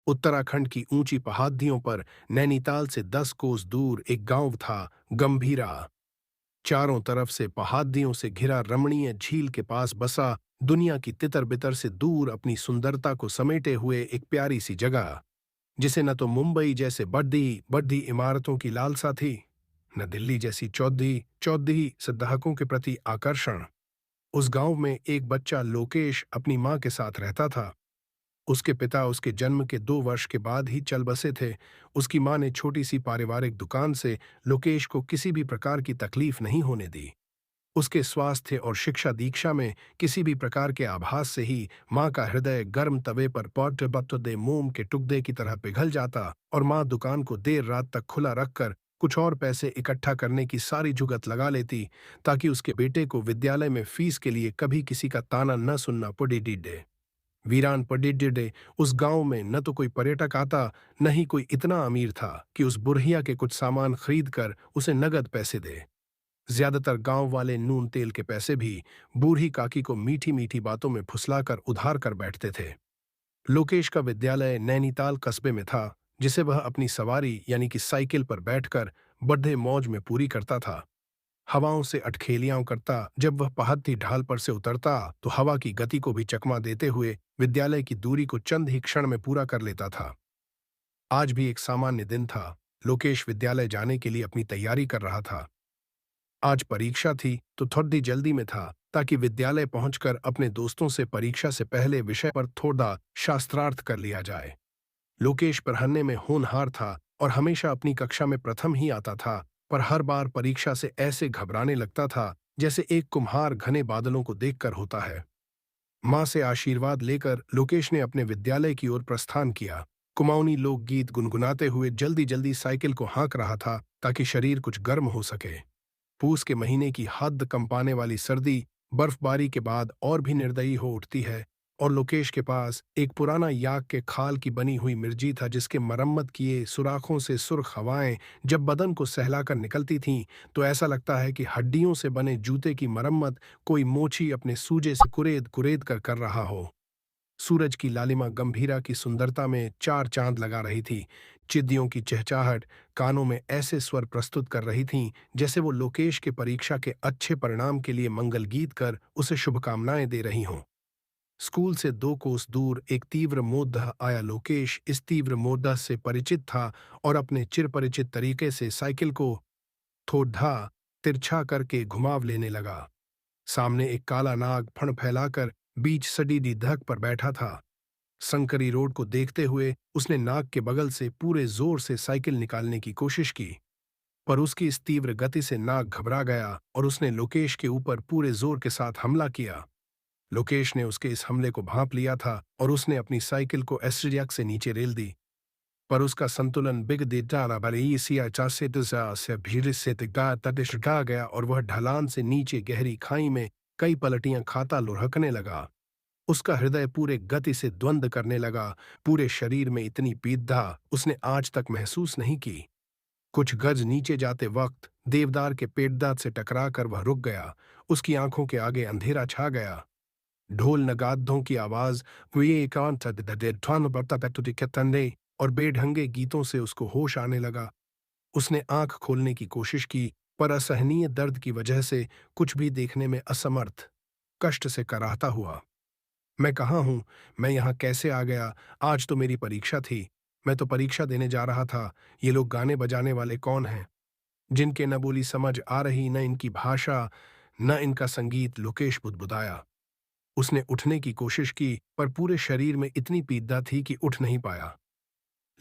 उत्तराखंड की ऊंची पहाड़ियों पर नैनीताल से 10 कोस दूर एक गांव था, गंभीरा। चारों तरफ से पहाड़ियों से घिरा रमणीय झील के पास बसा, दुनिया की तितर-बितर से दूर अपनी सुंदरता को समेटे हुए एक प्यारी सी जगह, जिसे न तो मुंबई जैसे बढ़ती बढ़ती इमारतों की लालसा थी, न दिल्ली जैसी चौधी चौधी सद्दाहकों के प्रति आकर्षण। उस गांव में एक बच्चा लोकेश अपनी मां के साथ रहता था। उसके पिता उसके जन्म के 2 वर्ष के बाद ही चल बसे थे। उसकी मां ने छोटी सी पारिवारिक दुकान से लोकेश को किसी भी प्रकार की तकलीफ नहीं होने दी। उसके स्वास्थ्य और शिक्षा दीक्षा में किसी भी प्रकार के आभास से ही मां का हृदय गर्म तवे पर पॉट बत्तों मोम के टुकड़े की तरह पिघल जाता, और मां दुकान को देर रात तक खुला रखकर कुछ और पैसे इकट्ठा करने की सारी जुगत लगा लेती, ताकि उसके बेटे को विद्यालय में फीस के लिए कभी किसी का ताना न सुनना पड़े। वीरान पडिड्डे उस गांव में न तो कोई पर्यटक आता, न ही कोई इतना अमीर था कि उस बुढ़िया के कुछ सामान खरीद कर उसे नगद पैसे दे। ज्यादातर गांव वाले नून तेल के पैसे भी बूढ़ी काकी को मीठी मीठी बातों में फुसलाकर उधार कर बैठते थे। लोकेश का विद्यालय नैनीताल कस्बे में था, जिसे वह अपनी सवारी यानी कि साइकिल पर बैठकर बड्ढे मौज में पूरी करता था। हवाओं से अटखेलियां करता, जब वह पहाड़ी ढाल पर से उतरता तो हवा की गति को भी चकमा देते हुए विद्यालय की दूरी को चंद ही क्षण में पूरा कर लेता था। आज भी एक सामान्य दिन था। लोकेश विद्यालय जाने के लिए अपनी तैयारी कर रहा था। आज परीक्षा थी तो थोड़ी जल्दी में था, ताकि विद्यालय पहुंचकर अपने दोस्तों से परीक्षा से पहले विषय पर थोड़ा शास्त्रार्थ कर लिया जाए। लोकेश पढ़ने में होनहार था और हमेशा अपनी कक्षा में प्रथम ही आता था, पर हर बार परीक्षा से ऐसे घबराने लगता था जैसे एक कुम्हार घने बादलों को देखकर होता है। मां से आशीर्वाद लेकर लोकेश ने अपने विद्यालय की ओर प्रस्थान किया। कुमाऊनी लोकगीत गुनगुनाते हुए जल्दी जल्दी साइकिल को हाँक रहा था, ताकि शरीर कुछ गर्म हो सके। पूस के महीने की हद कंपाने वाली सर्दी बर्फबारी के बाद और भी निर्दयी हो उठती है, और लोकेश के पास एक पुराना याक के खाल की बनी हुई मिर्जी था, जिसके मरम्मत किए सुराखों से सुर्ख हवाएं जब बदन को सहलाकर निकलती थीं तो ऐसा लगता है कि हड्डियों से बने जूते की मरम्मत कोई मोची अपने सूजे से कुरेद कुरेद कर रहा हो। सूरज की लालिमा गंभीरा की सुंदरता में चार चांद लगा रही थी। चिद्दियों की चहचहाहट कानों में ऐसे स्वर प्रस्तुत कर रही थीं जैसे वो लोकेश के परीक्षा के अच्छे परिणाम के लिए मंगल गीत कर उसे शुभकामनाएं दे रही हों। स्कूल से 2 कोस दूर एक तीव्र मोद्दा आया। लोकेश इस तीव्र मोद्दा से परिचित था और अपने चिरपरिचित तरीके से साइकिल को थोड़ा तिरछा करके घुमाव लेने लगा। सामने एक काला नाग फण फैलाकर बीच सडीडी धक पर बैठा था। संकरी रोड को देखते हुए उसने नाग के बगल से पूरे जोर से साइकिल निकालने की कोशिश की, पर उसकी इस तीव्र गति से नाग घबरा गया और उसने लोकेश के ऊपर पूरे जोर के साथ हमला किया। लोकेश ने उसके इस हमले को भांप लिया था और उसने अपनी साइकिल को एस्ट्रियक से नीचे रेल दी, पर उसका संतुलन से भीड़ से तिगा गया और वह ढलान से नीचे गहरी खाई में कई पलटियां खाता लुढ़कने लगा। उसका हृदय पूरे गति से द्वंद करने लगा। पूरे शरीर में इतनी पीड़ा उसने आज तक महसूस नहीं की। कुछ गज नीचे जाते वक्त देवदार के पेटदार से टकराकर वह रुक गया। उसकी आंखों के आगे अंधेरा छा गया। ढोल नगादों की आवाज और बेढंगे गीतों से उसको होश आने लगा। उसने आंख खोलने की कोशिश की, पर असहनीय दर्द की वजह से कुछ भी देखने में असमर्थ, कष्ट से कराहता हुआ। मैं कहाँ हूं? मैं यहाँ कैसे आ गया? आज तो मेरी परीक्षा थी। मैं तो परीक्षा देने जा रहा था। ये लोग गाने बजाने वाले कौन हैं, जिनके न बोली समझ आ रही, न इनकी भाषा, न इनका संगीत। लोकेश बुदबुदाया। उसने उठने की कोशिश की, पर पूरे शरीर में इतनी पीड़ा थी कि उठ नहीं पाया।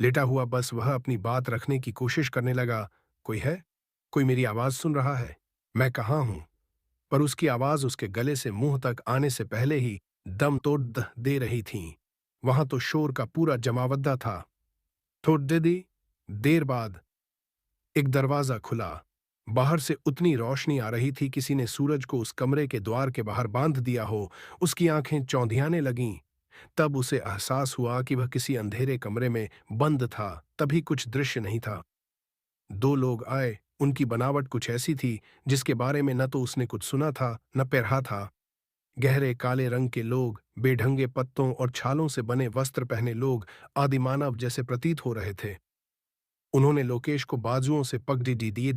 लेटा हुआ बस वह अपनी बात रखने की कोशिश करने लगा। कोई है? कोई मेरी आवाज सुन रहा है? मैं कहाँ हूं? पर उसकी आवाज उसके गले से मुंह तक आने से पहले ही दम तोड़ दे रही थीं। वहां तो शोर का पूरा जमावड़ा था। थोड़ी देर बाद एक दरवाजा खुला। बाहर से उतनी रोशनी आ रही थी, किसी ने सूरज को उस कमरे के द्वार के बाहर बांध दिया हो। उसकी आंखें चौंधियाने लगीं। तब उसे एहसास हुआ कि वह किसी अंधेरे कमरे में बंद था। तभी कुछ दृश्य नहीं था। 2 लोग आए। उनकी बनावट कुछ ऐसी थी जिसके बारे में न तो उसने कुछ सुना था, न पढ़ा था। गहरे काले रंग के लोग, बेढंगे पत्तों और छालों से बने वस्त्र पहने लोग आदिमानव जैसे प्रतीत हो रहे थे। उन्होंने लोकेश को बाजुओं से पगड़ी दिए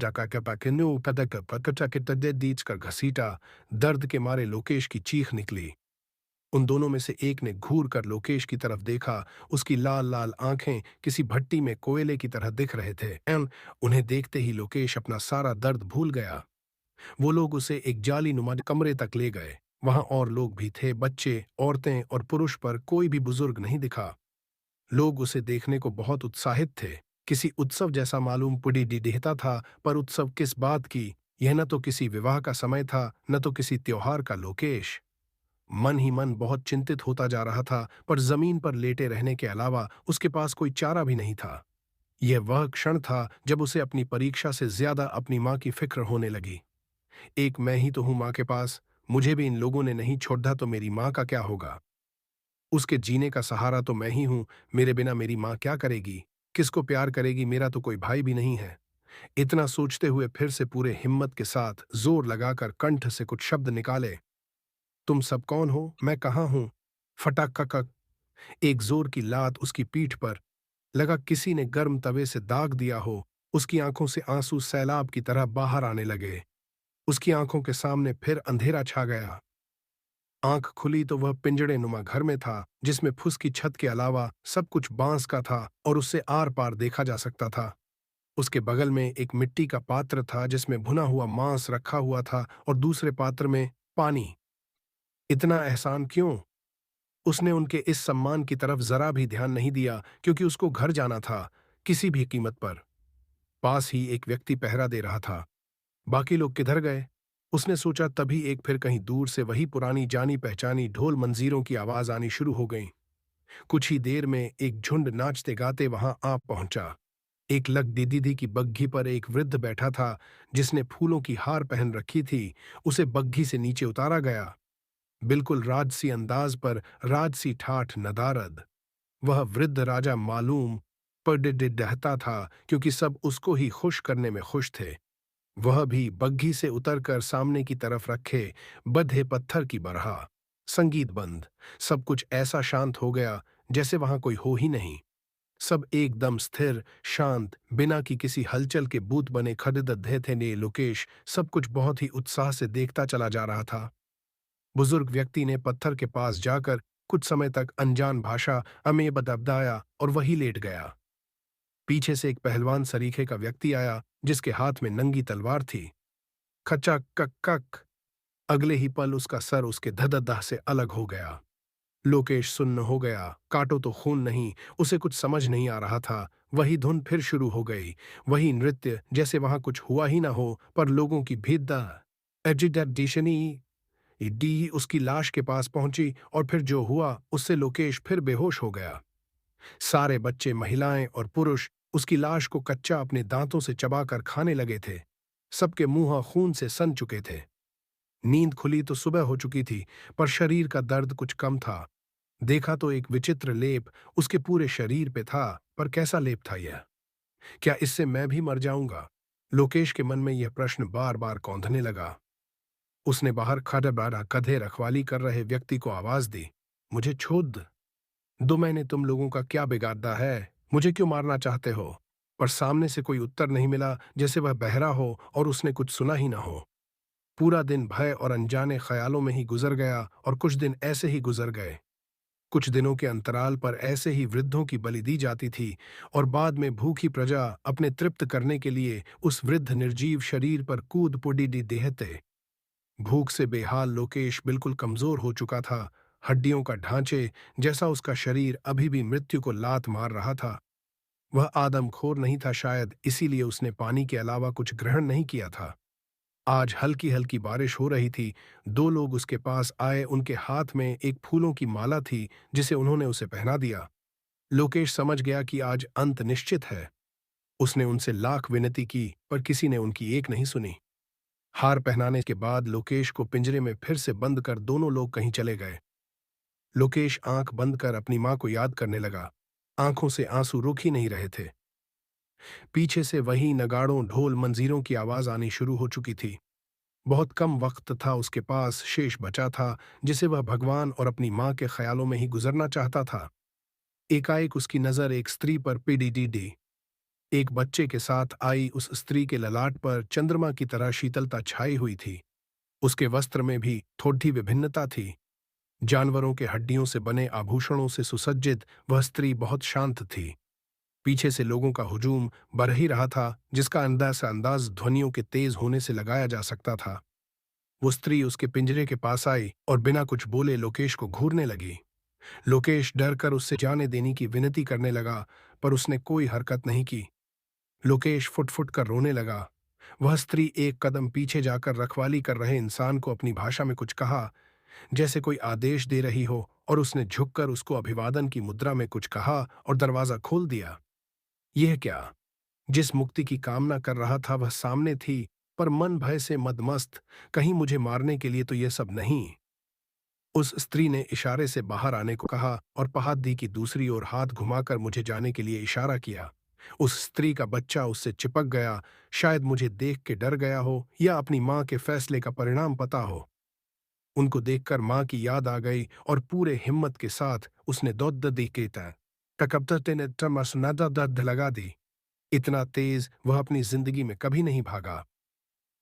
दीच कर घसीटा। दर्द के मारे लोकेश की चीख निकली। उन दोनों में से एक ने घूर कर लोकेश की तरफ देखा। उसकी लाल लाल आंखें किसी भट्टी में कोयले की तरह दिख रहे थे। उन्हें देखते ही लोकेश अपना सारा दर्द भूल गया। वो लोग उसे एक जाली नुमा कमरे तक ले गए। वहां और लोग भी थे, बच्चे, औरतें और पुरुष, पर कोई भी बुजुर्ग नहीं दिखा। लोग उसे देखने को बहुत उत्साहित थे। किसी उत्सव जैसा मालूम पुडी डिढ़ता था, पर उत्सव किस बात की? यह न तो किसी विवाह का समय था, न तो किसी त्योहार का। लोकेश मन ही मन बहुत चिंतित होता जा रहा था, पर जमीन पर लेटे रहने के अलावा उसके पास कोई चारा भी नहीं था। यह वह क्षण था जब उसे अपनी परीक्षा से ज्यादा अपनी माँ की फिक्र होने लगी। एक मैं ही तो हूं माँ के पास, मुझे भी इन लोगों ने नहीं छोड़ा तो मेरी माँ का क्या होगा? उसके जीने का सहारा तो मैं ही हूं, मेरे बिना मेरी माँ क्या करेगी? किसको प्यार करेगी? मेरा तो कोई भाई भी नहीं है। इतना सोचते हुए फिर से पूरे हिम्मत के साथ जोर लगाकर कंठ से कुछ शब्द निकाले। तुम सब कौन हो? मैं कहाँ हूं? फटाक ककक। एक जोर की लात उसकी पीठ पर लगा, किसी ने गर्म तवे से दाग दिया हो। उसकी आंखों से आंसू सैलाब की तरह बाहर आने लगे। उसकी आंखों के सामने फिर अंधेरा छा गया। आंख खुली तो वह पिंजड़े नुमा घर में था, जिसमें फुस की छत के अलावा सब कुछ बांस का था और उससे आर पार देखा जा सकता था। उसके बगल में एक मिट्टी का पात्र था जिसमें भुना हुआ मांस रखा हुआ था और दूसरे पात्र में पानी। इतना एहसान क्यों? उसने उनके इस सम्मान की तरफ जरा भी ध्यान नहीं दिया, क्योंकि उसको घर जाना था, किसी भी कीमत पर। पास ही एक व्यक्ति पहरा दे रहा था। बाकी लोग किधर गए? उसने सोचा, तभी एक फिर कहीं दूर से वही पुरानी जानी पहचानी ढोल मंजीरों की आवाज आनी शुरू हो गई। कुछ ही देर में एक झुंड नाचते गाते वहां आ पहुंचा। एक लग दीदी की बग्घी पर एक वृद्ध बैठा था, जिसने फूलों की हार पहन रखी थी। उसे बग्घी से नीचे उतारा गया। बिल्कुल राजसी अंदाज पर राजसी ठाठ नदारद। वह वृद्ध राजा मालूम पड़ता था, क्योंकि सब उसको ही खुश करने में खुश थे। वह भी बग्घी से उतरकर सामने की तरफ रखे बंधे पत्थर की बरहा। संगीत बंद। सब कुछ ऐसा शांत हो गया जैसे वहां कोई हो ही नहीं। सब एकदम स्थिर, शांत, बिना की किसी हलचल के बूत बने खड़े थे ने। लोकेश सब कुछ बहुत ही उत्साह से देखता चला जा रहा था। बुजुर्ग व्यक्ति ने पत्थर के पास जाकर कुछ समय तक अनजान भाषा अमें बदबदाया और वही लेट गया। पीछे से एक पहलवान सरीखे का व्यक्ति आया, जिसके हाथ में नंगी तलवार थी। खचा कक कक। अगले ही पल उसका सर उसके धददाह से अलग हो गया। लोकेश सुन्न हो गया। काटो तो खून नहीं, उसे कुछ समझ नहीं आ रहा था। वही धुन फिर शुरू हो गई, वही नृत्य, जैसे वहां कुछ हुआ ही ना हो, पर लोगों की भीड़ एजिटेशनी डी उसकी लाश के पास पहुंची, और फिर जो हुआ उससे लोकेश फिर बेहोश हो गया। सारे बच्चे, महिलाएं और पुरुष उसकी लाश को कच्चा अपने दांतों से चबाकर खाने लगे थे। सबके मुंह खून से सन चुके थे। नींद खुली तो सुबह हो चुकी थी, पर शरीर का दर्द कुछ कम था। देखा तो एक विचित्र लेप उसके पूरे शरीर पे था, पर कैसा लेप था यह? क्या इससे मैं भी मर जाऊंगा? लोकेश के मन में यह प्रश्न बार बार कौंधने लगा। उसने बाहर खड़े बारह कधे रखवाली कर रहे व्यक्ति को आवाज दी, मुझे छोड़ दो, मैंने तुम लोगों का क्या बिगाड़ा है? मुझे क्यों मारना चाहते हो? पर सामने से कोई उत्तर नहीं मिला, जैसे वह बहरा हो और उसने कुछ सुना ही ना हो। पूरा दिन भय और अनजाने ख्यालों में ही गुजर गया, और कुछ दिन ऐसे ही गुजर गए। कुछ दिनों के अंतराल पर ऐसे ही वृद्धों की बलि दी जाती थी, और बाद में भूखी प्रजा अपने तृप्त करने के लिए उस वृद्ध निर्जीव शरीर पर कूद पुडी देहते। भूख से बेहाल लोकेश बिल्कुल कमजोर हो चुका था। हड्डियों का ढांचे जैसा उसका शरीर अभी भी मृत्यु को लात मार रहा था। वह आदमखोर नहीं था, शायद इसीलिए उसने पानी के अलावा कुछ ग्रहण नहीं किया था। आज हल्की हल्की बारिश हो रही थी। दो लोग उसके पास आए, उनके हाथ में एक फूलों की माला थी, जिसे उन्होंने उसे पहना दिया। लोकेश समझ गया कि आज अंत निश्चित है। उसने उनसे लाख विनती की, पर किसी ने उनकी एक नहीं सुनी। हार पहनाने के बाद लोकेश को पिंजरे में फिर से बंद कर दोनों लोग कहीं चले गए। लोकेश आंख बंद कर अपनी मां को याद करने लगा। आंखों से आंसू रुक ही नहीं रहे थे। पीछे से वही नगाड़ों, ढोल, मंजीरों की आवाज आनी शुरू हो चुकी थी। बहुत कम वक्त था उसके पास शेष बचा था, जिसे वह भगवान और अपनी माँ के ख्यालों में ही गुजरना चाहता था। एकाएक उसकी नज़र एक स्त्री पर पीडी। एक बच्चे के साथ आई उस स्त्री के ललाट पर चंद्रमा की तरह शीतलता छाई हुई थी। उसके वस्त्र में भी थोड़ी विभिन्नता थी। जानवरों के हड्डियों से बने आभूषणों से सुसज्जित वह स्त्री बहुत शांत थी। पीछे से लोगों का हुजूम बढ़ ही रहा था, जिसका अंदाज ध्वनियों के तेज होने से लगाया जा सकता था। वो स्त्री उसके पिंजरे के पास आई और बिना कुछ बोले लोकेश को घूरने लगी। लोकेश डर कर उससे जाने देने की विनती करने लगा, पर उसने कोई हरकत नहीं की। लोकेश फुट फुट कर रोने लगा। वह स्त्री एक कदम पीछे जाकर रखवाली कर रहे इंसान को अपनी भाषा में कुछ कहा, जैसे कोई आदेश दे रही हो, और उसने झुककर उसको अभिवादन की मुद्रा में कुछ कहा और दरवाजा खोल दिया। यह क्या? जिस मुक्ति की कामना कर रहा था वह सामने थी, पर मन भय से मदमस्त, कहीं मुझे मारने के लिए तो यह सब नहीं। उस स्त्री ने इशारे से बाहर आने को कहा और पहाड़ी की दूसरी ओर हाथ घुमाकर मुझे जाने के लिए इशारा किया। उस स्त्री का बच्चा उससे चिपक गया, शायद मुझे देख के डर गया हो या अपनी माँ के फैसले का परिणाम पता हो। उनको देखकर माँ की याद आ गई और पूरे हिम्मत के साथ उसने दौद के तकबते ने तमसनादा दर्द लगा दी। इतना तेज वह अपनी जिंदगी में कभी नहीं भागा।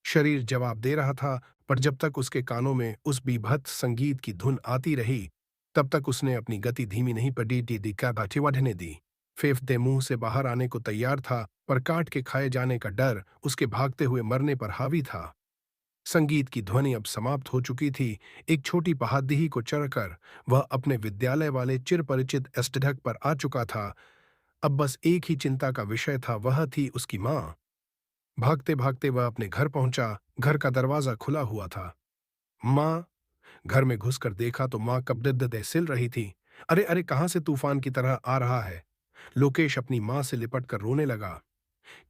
शरीर जवाब दे रहा था, पर जब तक उसके कानों में उस बीभत्स संगीत की धुन आती रही, तब तक उसने अपनी गति धीमी नहीं पड़ी दी बढ़ने दी। फेफड़े मुंह से बाहर आने को तैयार था, पर काट के खाए जाने का डर उसके भागते हुए मरने पर हावी था। संगीत की ध्वनि अब समाप्त हो चुकी थी। एक छोटी पहाड़ी को चढ़कर वह अपने विद्यालय वाले चिरपरिचित एस्टढक पर आ चुका था। अब बस एक ही चिंता का विषय था, वह थी उसकी माँ। भागते भागते वह अपने घर पहुंचा। घर का दरवाजा खुला हुआ था। माँ। घर में घुसकर देखा तो माँ कब्र सिल रही थी। अरे अरे, कहां से तूफान की तरह आ रहा है? लोकेश अपनी माँ से लिपट कर रोने लगा।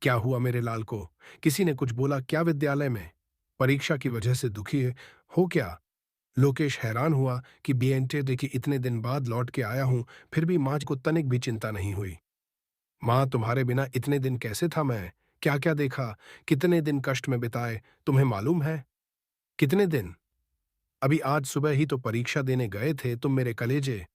क्या हुआ मेरे लाल को? किसी ने कुछ बोला क्या विद्यालय में? परीक्षा की वजह से दुखी हो क्या? लोकेश हैरान हुआ कि बीएनटे देखी इतने दिन बाद लौट के आया हूं, फिर भी माँ को तनिक भी चिंता नहीं हुई। माँ, तुम्हारे बिना इतने दिन कैसे था मैं? क्या क्या देखा, कितने दिन कष्ट में बिताए, तुम्हें मालूम है? कितने दिन? अभी आज सुबह ही तो परीक्षा देने गए थे तुम मेरे कलेजे।